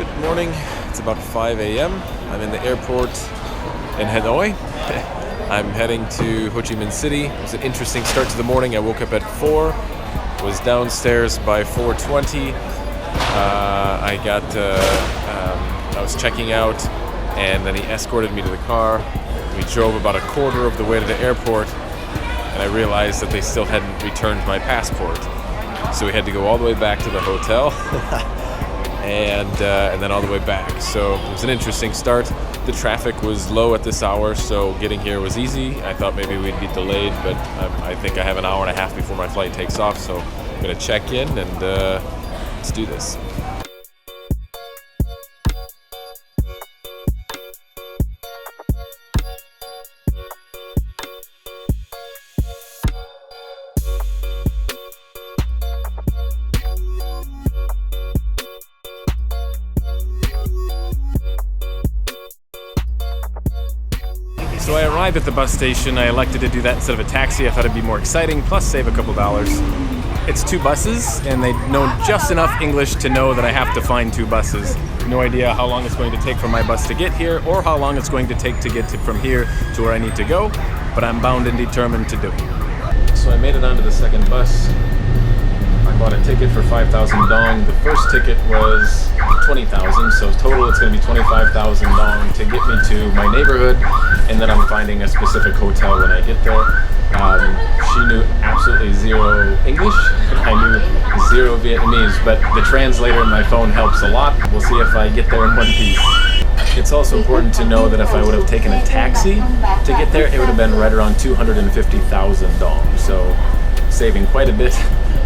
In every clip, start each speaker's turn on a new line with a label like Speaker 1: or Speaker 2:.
Speaker 1: Good morning. It's about 5 a.m. I'm in the airport in Hanoi. I'm heading to Ho Chi Minh City. It was an interesting start to the morning. I woke up at 4, was downstairs by 4:20. I was checking out, and then he escorted me to the car. We drove about a quarter of the way to the airport, and I realized that they still hadn't returned my passport. So we had to go all the way back to the hotel. And then all the way back. So it was an interesting start. The traffic was low at this hour, so getting here was easy. I thought maybe we'd be delayed, but I think I have an hour and a half before my flight takes off, so I'm gonna check in and let's do this. So I arrived at the bus station. I elected to do that instead of a taxi. I thought it'd be more exciting, plus save a couple dollars. It's 2 buses, and they know just enough English to know that I have to find 2 buses. No idea how long it's going to take for my bus to get here, or how long it's going to take to get from here to where I need to go, but I'm bound and determined to do it. So I made it onto the second bus. I bought a ticket for 5,000 dong. The first ticket was 20,000, so total it's going to be 25,000 dong to get me to my neighborhood, and then I'm finding a specific hotel when I get there. She knew absolutely 0 English, and I knew 0 Vietnamese, but the translator in my phone helps a lot. We'll see if I get there in one piece. It's also important to know that if I would have taken a taxi to get there, it would have been right around 250,000 dong, so saving quite a bit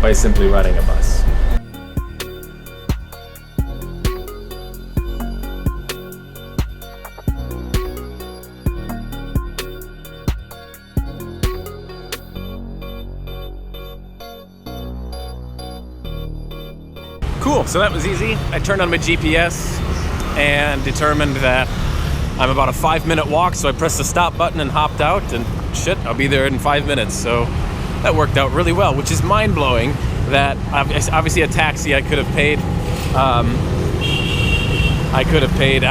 Speaker 1: by simply riding a bus. Cool, so that was easy. I turned on my GPS and determined that I'm about a 5-minute walk, so I pressed the stop button and hopped out, and shit, I'll be there in 5 minutes. So that worked out really well, which is mind-blowing that obviously a taxi I could have paid, I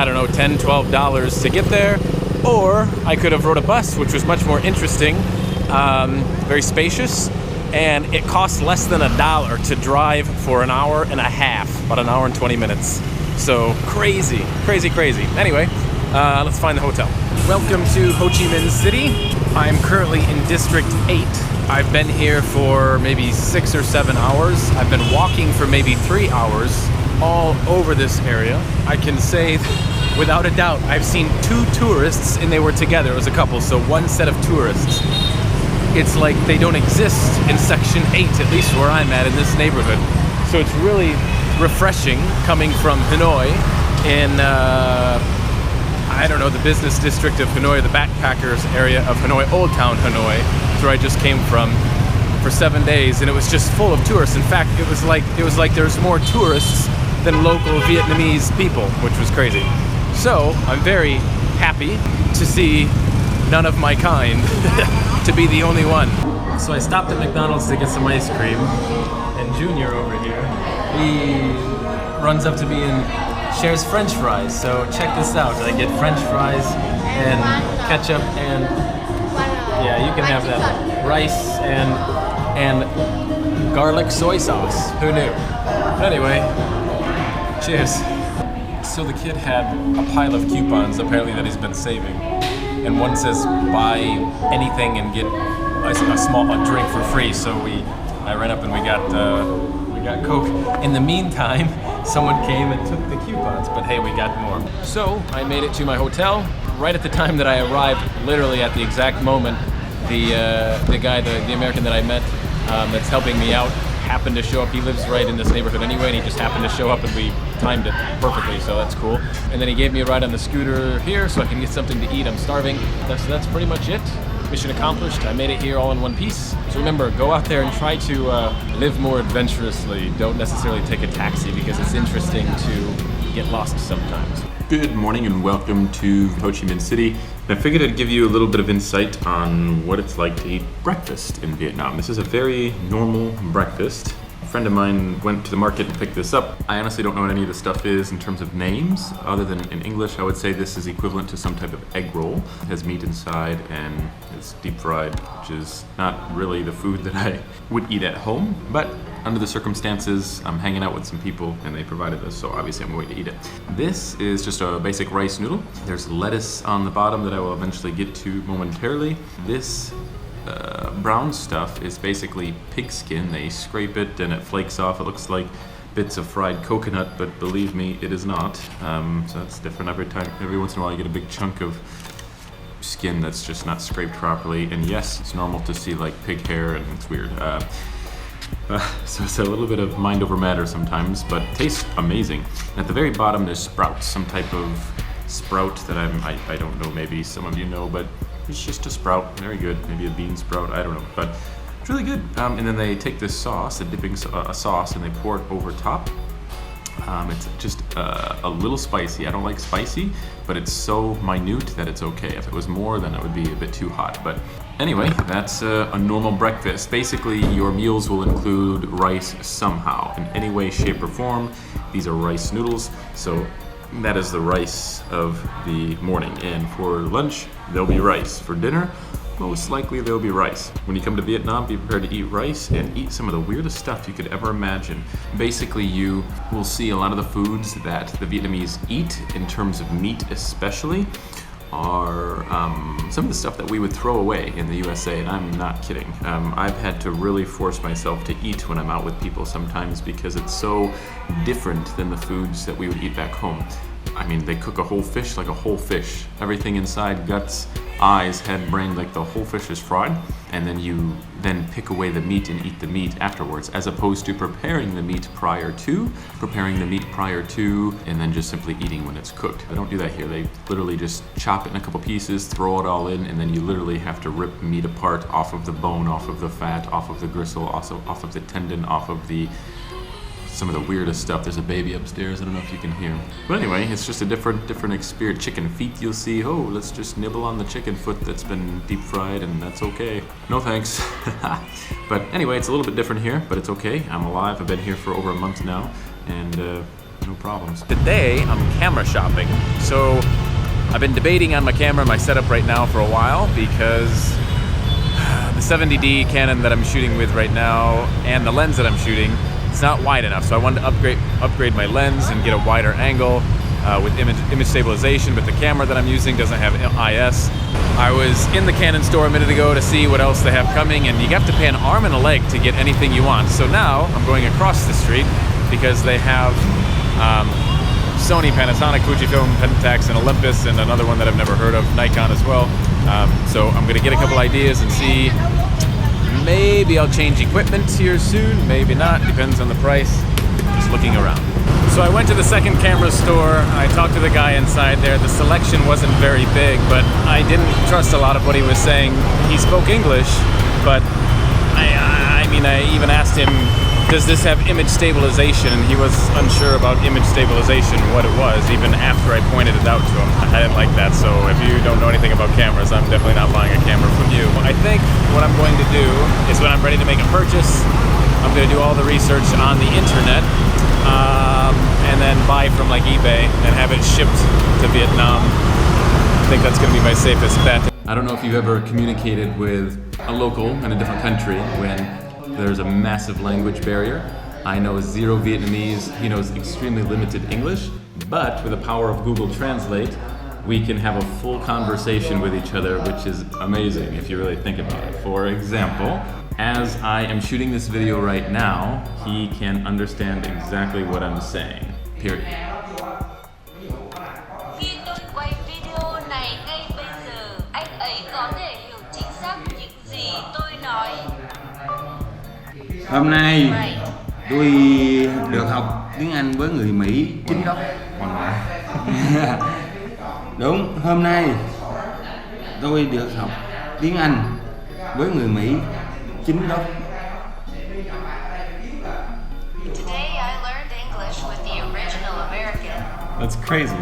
Speaker 1: don't know, $10, $12 to get there, or I could have rode a bus, which was much more interesting, very spacious, and it costs less than $1 to drive for an hour and a half, about an hour and 20 minutes. So crazy, crazy, crazy. Anyway, let's find the hotel. Welcome to Ho Chi Minh City. I'm currently in District 8. I've been here for maybe 6 or 7 hours. I've been walking for maybe 3 hours all over this area. I can say without a doubt, I've seen 2 tourists, and they were together. It was a couple, so 1 set of tourists. It's like they don't exist in Section 8, at least where I'm at in this neighborhood. So it's really refreshing coming from Hanoi in, I don't know, the business district of Hanoi, the backpackers area of Hanoi, Old Town Hanoi. That's where I just came from for 7 days, and it was just full of tourists. In fact, it was like there's more tourists than local Vietnamese people, which was crazy. So I'm very happy to see none of my kind, to be the only one. So I stopped at McDonald's to get some ice cream, and Junior over here, he runs up to me and shares French fries. So check this out. I get French fries and ketchup and, yeah, you can have that, rice and garlic soy sauce. Who knew? Anyway, cheers. So the kid had a pile of coupons apparently that he's been saving, and one says buy anything and get a drink for free. So I ran up and we got Coke. In the meantime, someone came and took the coupons, but hey, we got more. So I made it to my hotel right at the time that I arrived. Literally at the exact moment, the guy, the American that I met, that's helping me out, happened to show up. He lives right in this neighborhood anyway, and he just happened to show up, and we timed it perfectly, so that's cool. And then he gave me a ride on the scooter here so I can get something to eat. I'm starving. That's pretty much it. Mission accomplished. I made it here all in one piece. So remember, go out there and try to live more adventurously. Don't necessarily take a taxi, because it's interesting to get lost sometimes.
Speaker 2: Good morning and welcome to Ho Chi Minh City. I figured I'd give you a little bit of insight on what it's like to eat breakfast in Vietnam. This is a very normal breakfast friend of mine went to the market and picked this up. I honestly don't know what any of the stuff is in terms of names, other than in English. I would say this is equivalent to some type of egg roll. It has meat inside and it's deep fried, which is not really the food that I would eat at home, but under the circumstances, I'm hanging out with some people and they provided this, so obviously I'm going to eat it. This is just a basic rice noodle. There's lettuce on the bottom that I will eventually get to momentarily. This brown stuff is basically pig skin. They scrape it and it flakes off. It looks like bits of fried coconut, but believe me, it is not. So that's different every once in a while you get a big chunk of skin that's just not scraped properly. And yes, it's normal to see like pig hair and it's weird. So it's a little bit of mind over matter sometimes, but tastes amazing. And at the very bottom there's sprouts, some type of sprout that I don't know, maybe some of you know, but it's just a sprout, very good. Maybe a bean sprout, I don't know, but it's really good. And then they take this sauce, a dipping sauce, and they pour it over top. It's just a little spicy. I don't like spicy, but it's so minute that it's okay. If it was more, then it would be a bit too hot. But anyway, that's a normal breakfast. Basically, your meals will include rice somehow, in any way, shape, or form. These are rice noodles, so that is the rice of the morning. And for lunch, there'll be rice. For dinner, most likely there'll be rice. When you come to Vietnam, be prepared to eat rice and eat some of the weirdest stuff you could ever imagine. Basically, you will see a lot of the foods that the Vietnamese eat, in terms of meat especially, are some of the stuff that we would throw away in the USA, and I'm not kidding. I've had to really force myself to eat when I'm out with people sometimes because it's so different than the foods that we would eat back home. I mean, they cook a whole fish like a whole fish. Everything inside, guts, eyes, head, brain, like the whole fish is fried, and then you then pick away the meat and eat the meat afterwards, as opposed to preparing the meat prior to, and then just simply eating when it's cooked. They don't do that here. They literally just chop it in a couple pieces, throw it all in, and then you literally have to rip meat apart off of the bone, off of the fat, off of the gristle, also off of the tendon, off of the some of the weirdest stuff. There's a baby upstairs, I don't know if you can hear. But anyway, it's just a different experience. Chicken feet, you'll see, oh, let's just nibble on the chicken foot that's been deep fried, and that's okay. No thanks. But anyway, it's a little bit different here, but it's okay. I'm alive, I've been here for over a month now, and no problems.
Speaker 1: Today, I'm camera shopping. So I've been debating on my camera, my setup right now for a while, because the 70D Canon that I'm shooting with right now, and the lens that I'm shooting, it's not wide enough, so I wanted to upgrade my lens and get a wider angle with image stabilization, but the camera that I'm using doesn't have IS. I was in the Canon store a minute ago to see what else they have coming, and you have to pay an arm and a leg to get anything you want. So now I'm going across the street because they have Sony, Panasonic, Fujifilm, Pentax, and Olympus, and another one that I've never heard of, Nikon as well. So I'm gonna get a couple ideas and see. Maybe I'll change equipment here soon, maybe not, depends on the price. Just looking around. So I went to the second camera store, I talked to the guy inside there. The selection wasn't very big, but I didn't trust a lot of what he was saying. He spoke English, but I mean, I even asked him, does this have image stabilization? And he was unsure about image stabilization, what it was, even after I pointed it out to him. I didn't like that, so if you don't know anything about cameras, I'm definitely not buying a camera from you. I think what I'm going to do is when I'm ready to make a purchase, I'm going to do all the research on the internet, and then buy from like eBay and have it shipped to Vietnam. I think that's going to be my safest bet.
Speaker 2: I don't know if you've ever communicated with a local in a different country when there's a massive language barrier. I know zero Vietnamese, he knows extremely limited English, but with the power of Google Translate, we can have a full conversation with each other, which is amazing if you really think about it. For example, as I am shooting this video right now, he can understand exactly what I'm saying, period.
Speaker 3: Khi tôi quay video này ngay bây giờ, anh ấy có thể hiểu chính xác những gì tôi nói.
Speaker 4: Hôm nay tôi được học tiếng Anh với người Mỹ chính gốc. Đúng, hôm nay tôi được học tiếng Anh với người Mỹ chính gốc.
Speaker 3: Today I learned English with the original American.
Speaker 2: That's crazy.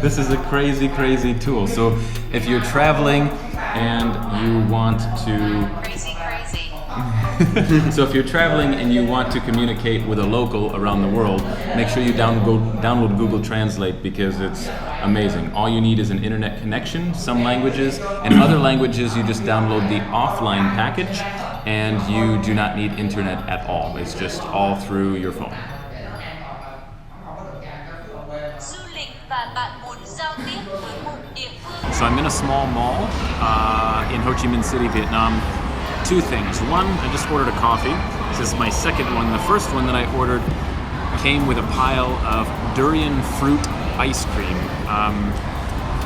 Speaker 2: This is a crazy, crazy tool. So if you're traveling and you want to...
Speaker 3: Crazy.
Speaker 2: So if you're traveling and you want to communicate with a local around the world, make sure you download Google Translate because it's amazing. All you need is an internet connection, some languages, and other languages you just download the offline package and you do not need internet at all. It's just all through your phone.
Speaker 3: Du lịch và bạn muốn giao tiếp với một địa phương.
Speaker 1: So I'm in a small mall in Ho Chi Minh City, Vietnam. Two things. One, I just ordered a coffee. This is my second one. The first one that I ordered came with a pile of durian fruit ice cream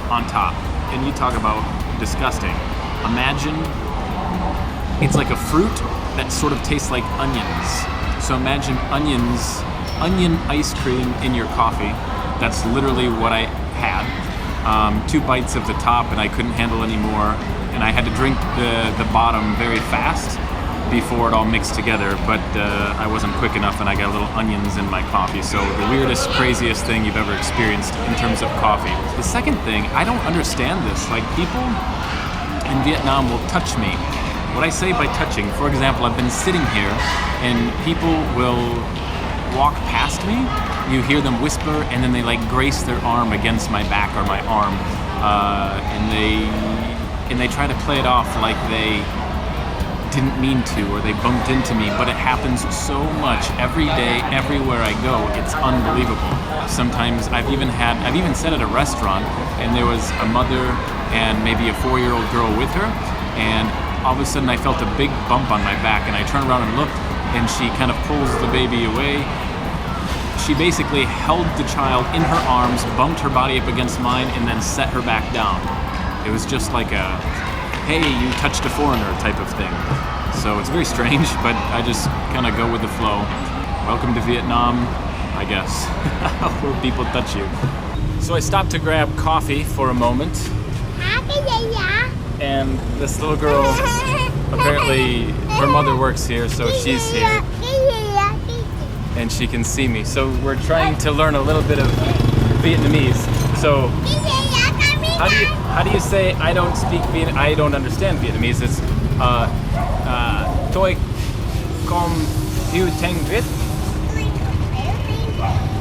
Speaker 1: on top. And you talk about disgusting. Imagine it's like a fruit that sort of tastes like onions. So imagine onion ice cream in your coffee. That's literally what I had. 2 bites of the top and I couldn't handle any more. And I had to drink the bottom very fast before it all mixed together, but I wasn't quick enough and I got little onions in my coffee. So the weirdest, craziest thing you've ever experienced in terms of coffee. The second thing, I don't understand this. Like, people in Vietnam will touch me. What I say by touching, for example, I've been sitting here and people will walk past me. You hear them whisper and then they like grace their arm against my back or my arm, and they try to play it off like they didn't mean to or they bumped into me, but it happens so much every day, everywhere I go. It's unbelievable. Sometimes I've even sat at a restaurant and there was a mother and maybe a 4-year-old girl with her, and all of a sudden I felt a big bump on my back and I turned around and looked and she kind of pulls the baby away. She basically held the child in her arms, bumped her body up against mine, and then set her back down. It was just like a, hey, you touched a foreigner type of thing. So it's very strange, but I just kind of go with the flow. Welcome to Vietnam, I guess, where people touch you. So I stopped to grab coffee for a moment. And this little girl, apparently her mother works here, so she's here. And she can see me. So we're trying to learn a little bit of Vietnamese. So how do you say I don't speak I don't understand Vietnamese? It's tôi không hiểu tiếng Việt.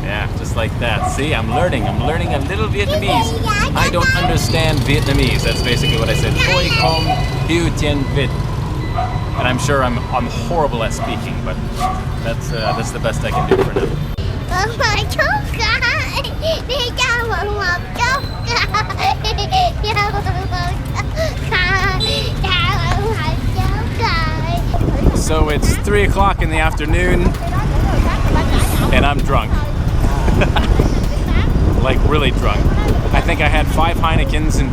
Speaker 1: Yeah, just like that. See, I'm learning a little Vietnamese. I don't understand Vietnamese. That's basically what I said. Tôi không hiểu tiếng Việt. And I'm sure I'm horrible at speaking, but that's the best I can do for now. So it's 3 o'clock in the afternoon, and I'm drunk. Like, really drunk. I think I had 5 Heinekens in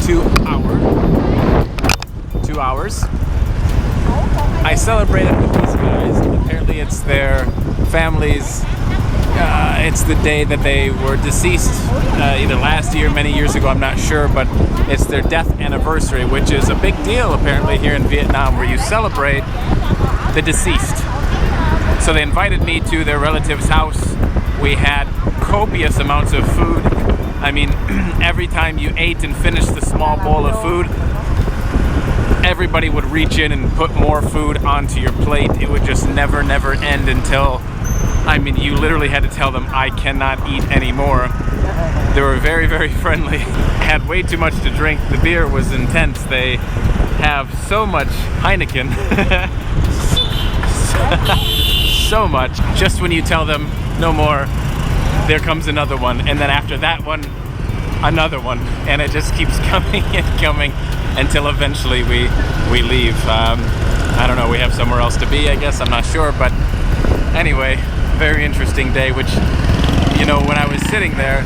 Speaker 1: 2 hours. I celebrated with these guys. Apparently it's their families. It's the day that they were deceased, either last year or many years ago, I'm not sure, but it's their death anniversary, which is a big deal apparently here in Vietnam, where you celebrate the deceased. So they invited me to their relative's house. We had copious amounts of food. I mean, every time you ate and finished the small bowl of food, everybody would reach in and put more food onto your plate. It would just never end until, I mean, you literally had to tell them, I cannot eat anymore. They were very friendly. Had way too much to drink. The beer was intense. They have so much Heineken. So much. Just when you tell them no more, there comes another one. And then after that one, another one. And it just keeps coming and coming until eventually we leave. I don't know, we have somewhere else to be, I guess, I'm not sure, but anyway, very interesting day, which, you know, when I was sitting there,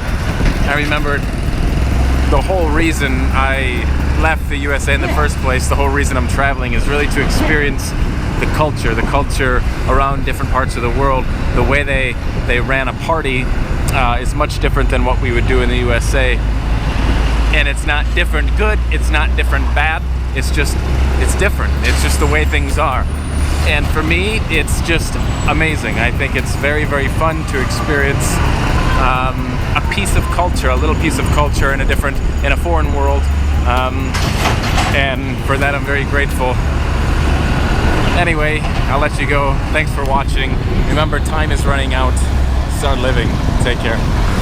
Speaker 1: I remembered the whole reason I left the USA in the first place, the whole reason I'm traveling is really to experience the culture around different parts of the world. The way they ran a party is much different than what we would do in the USA. And it's not different good, it's not different bad, it's different. It's just the way things are. And for me, it's just amazing. I think it's very fun to experience a piece of culture, a little piece of culture in a foreign world. And for that I'm very grateful. Anyway, I'll let you go. Thanks for watching. Remember, time is running out. Start living. Take care.